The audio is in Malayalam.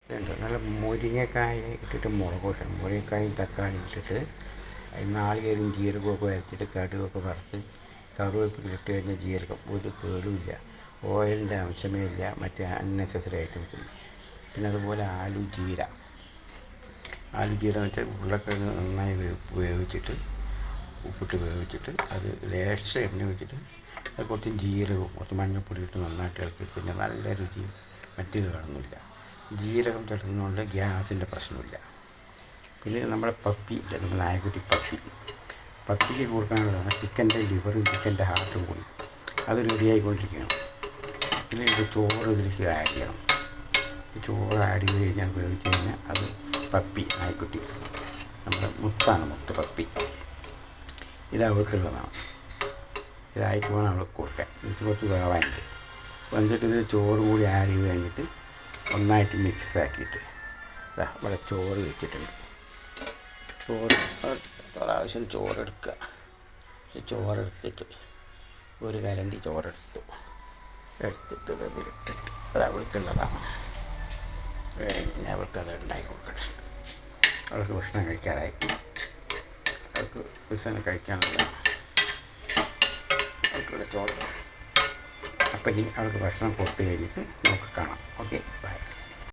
ഇതുണ്ട്. നല്ല മുരിങ്ങക്കായ ഇട്ടിട്ട് മുളക് പൊടിക്കണം. മുരിങ്ങക്കായും തക്കാളി ഇട്ടിട്ട് അതിൽ നാളികേരം ജീരകമൊക്കെ അരച്ചിട്ട് കടുകൊക്കെ വറുത്ത് കറിവേപ്പില ഇട്ട് കഴിഞ്ഞാൽ ജീരകം ഒരു കേടുമില്ല, ഓയിലിൻ്റെ അംശമേ ഇല്ല, മറ്റേ അൺനെസസറി ഐറ്റംസ് ഇല്ല. പിന്നെ അതുപോലെ ആലു ജീര എന്ന് വെച്ചാൽ ഉരുളക്കിഴങ്ങ് നന്നായി വേവിച്ചിട്ട് ഉപ്പിട്ട് വേവിച്ചിട്ട് അത് ലേശം എണ്ണ വെച്ചിട്ട് അത് കുറച്ച് ജീരകവും കുറച്ച് മഞ്ഞൾപ്പൊടി ഇട്ട് നന്നായിട്ട് ഇളക്കി കഴിഞ്ഞാൽ നല്ല രുചിയും മറ്റു കാണുന്നില്ല. ജീരകം ചേർക്കുന്നതുകൊണ്ട് ഗ്യാസിൻ്റെ പ്രശ്നമില്ല. പിന്നെ നമ്മുടെ പപ്പി ഇല്ല, നമ്മുടെ നായക്കുട്ടി പപ്പിക്ക് കൊടുക്കാനുള്ളതാണ് ചിക്കൻ്റെ ലിവറും ചിക്കൻ്റെ ഹാർട്ടും കൂടി. അത് റെഡിയായിക്കൊണ്ടിരിക്കുകയാണ്. പിന്നെ ഇത് ചോറ് ഇതിലേക്ക് ആഡ് ചെയ്യണം. ചോറ് ആഡ് ചെയ്ത് കഴിഞ്ഞാൽ വേവിച്ച് കഴിഞ്ഞാൽ അത് പപ്പി നായ്ക്കുട്ടി നമ്മുടെ മുത്ത് പപ്പി. ഇത് അവൾക്കുള്ളതാണ്. ഇതായിട്ട് വേണം അവൾക്ക് കൊടുക്കാൻ. ഇത് കുറച്ച് വേവാനുണ്ട്. വന്നിട്ട് ഇതിൽ ചോറും കൂടി ആഡ് ചെയ്ത് കഴിഞ്ഞിട്ട് ഒന്നായിട്ട് മിക്സ് ആക്കിയിട്ട് ഇവിടെ ചോറ് വെച്ചിട്ടുണ്ട്. പ്രാവശ്യം ചോറെടുക്കുക. ചോറെടുത്തിട്ട് ഒരു കരണ്ടി ചോറെടുത്തിട്ട് ഇതിലിട്ടിട്ട് അത് അവൾക്കുള്ളതാണ്. പിന്നെ അവൾക്കത് ഉണ്ടാക്കി കൊടുക്കട്ടെ. അവൾക്ക് ഭക്ഷണം കഴിക്കാറായി. അവൾക്ക് ഭക്ഷണം കഴിക്കാനുള്ളതാണ് അവൾക്കുള്ള ചോറ്. അപ്പം ഇനി അവൾക്ക് ഭക്ഷണം കൊടുത്തു കഴിഞ്ഞിട്ട് നമുക്ക് കാണാം. Okay, by.